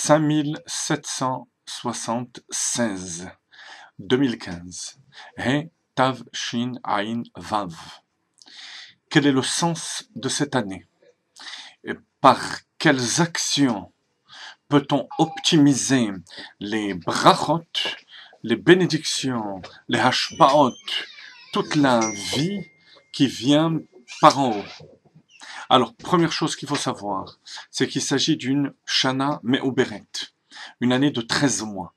5776, 2015. He Tav Shin Ain Vav. Quel est le sens de cette année? Et par quelles actions peut-on optimiser les brachot, les bénédictions, les hashpaot, toute la vie qui vient par en haut? Alors, première chose qu'il faut savoir, c'est qu'il s'agit d'une Shana Me'uberet, une année de 13 mois,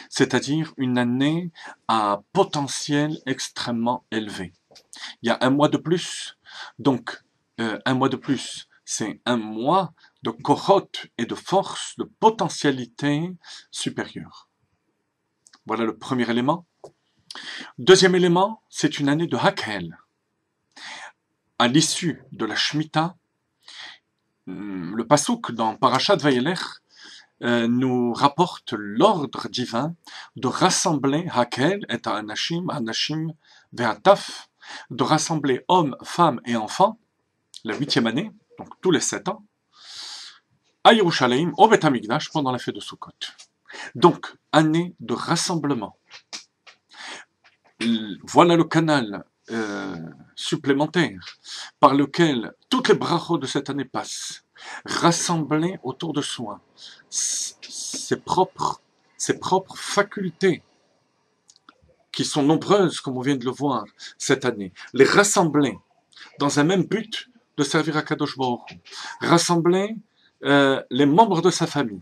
c'est-à-dire une année à potentiel extrêmement élevé. Il y a un mois de plus, donc un mois de plus, c'est un mois de kohot et de force, de potentialité supérieure. Voilà le premier élément. Deuxième élément, c'est une année de Hakhel. À l'issue de la Shemitah, le Passouk dans Parashat Vayelech nous rapporte l'ordre divin de rassembler Hakhel et Anashim Ve'ataf, de rassembler hommes, femmes et enfants, la 8e année, donc tous les 7 ans, à Yerushalayim, au Beth Amikdash, pendant la fête de Sukkot. Donc, année de rassemblement. Voilà le canal supplémentaire par lequel toutes les brachot de cette année passent, rassembler autour de soi ses propres facultés, qui sont nombreuses, comme on vient de le voir cette année, les rassembler dans un même but de servir à Kadosh Baruch Hu, rassembler les membres de sa famille,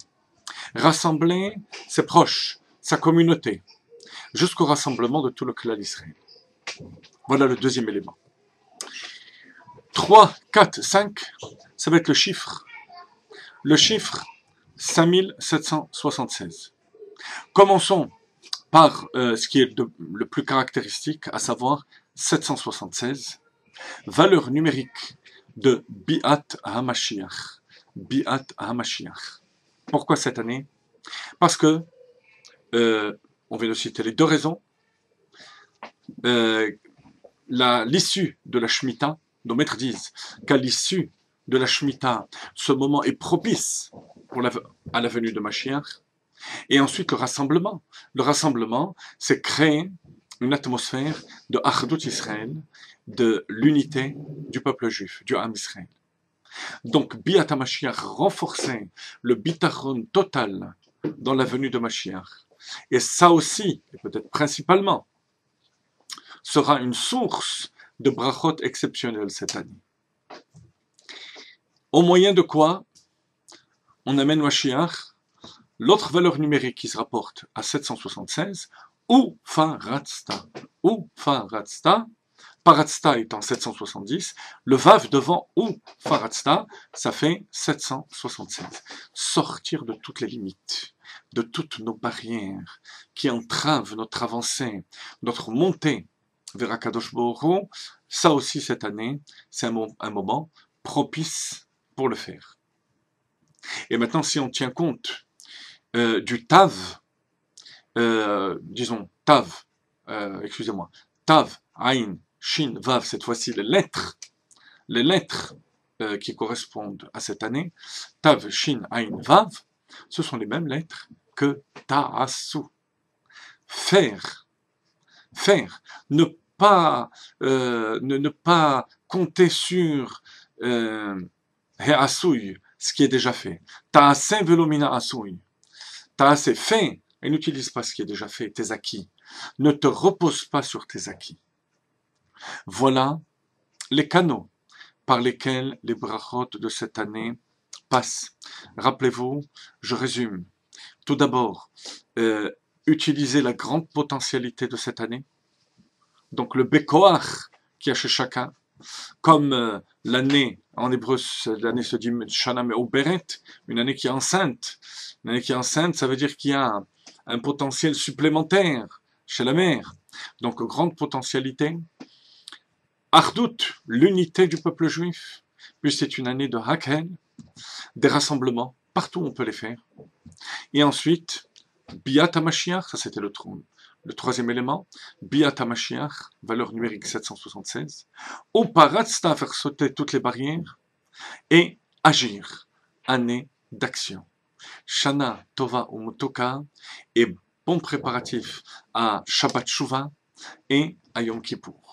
rassembler ses proches, sa communauté, jusqu'au rassemblement de tout le clan d'Israël. Voilà le deuxième élément. 3, 4, 5, ça va être le chiffre. Le chiffre 5776. Commençons par ce qui est le plus caractéristique, à savoir 776, valeur numérique de Bi'at HaMashiach. Bi'at HaMashiach. Pourquoi cette année? Parce que, on vient de citer les deux raisons, l'issue de la Shemitah, nos maîtres disent qu'à l'issue de la Shemitah, ce moment est propice à la venue de Mashiach. Et ensuite le rassemblement. Le rassemblement, c'est créer une atmosphère de Achdut Israël, de l'unité du peuple juif, du Ham Israël. Donc, Biat HaMashiach renforcer le bitachon total dans la venue de Mashiach. Et ça aussi, et peut-être principalement, sera une source de brachot exceptionnelle cette année. Au moyen de quoi on amène Mashiach, l'autre valeur numérique qui se rapporte à 776, ou Faratzta. Ou Faratzta, Paratzta étant 770, le Vav devant ou Faratzta, ça fait 776. Sortir de toutes les limites, de toutes nos barrières qui entravent notre avancée, notre montée vers Akadosh Baruch Hu, ça aussi cette année, c'est un moment propice pour le faire. Et maintenant, si on tient compte du Tav, disons Tav, Tav, Ain, Shin, Vav, cette fois-ci les lettres qui correspondent à cette année, Tav, Shin, Ain, Vav, ce sont les mêmes lettres que Ta'asu. Faire, ne pas compter sur He'asui, ce qui est déjà fait. Ta'aseh velomina asui. Ta'aseh fait, et n'utilise pas ce qui est déjà fait, tes acquis. Ne te repose pas sur tes acquis. Voilà les canaux par lesquels les brachot de cette année passent. Rappelez-vous, je résume. Tout d'abord, utiliser la grande potentialité de cette année. Donc le Bekoach qu'il y a chez chacun, comme l'année, en hébreu, l'année se dit Shana Me'uberet, une année qui est enceinte. Une année qui est enceinte, ça veut dire qu'il y a un potentiel supplémentaire chez la mère. Donc, grande potentialité. Ardout, l'unité du peuple juif. Puis c'est une année de Hakhel, des rassemblements, partout on peut les faire. Et ensuite, Biat HaMashiach, ça c'était le troisième élément, Biat HaMashiach, valeur numérique 776, ou Paratzta, faire sauter toutes les barrières, et agir, année d'action. Shana Tova Umotoka et bon préparatif à Shabbat Shuvah et à Yom Kippour.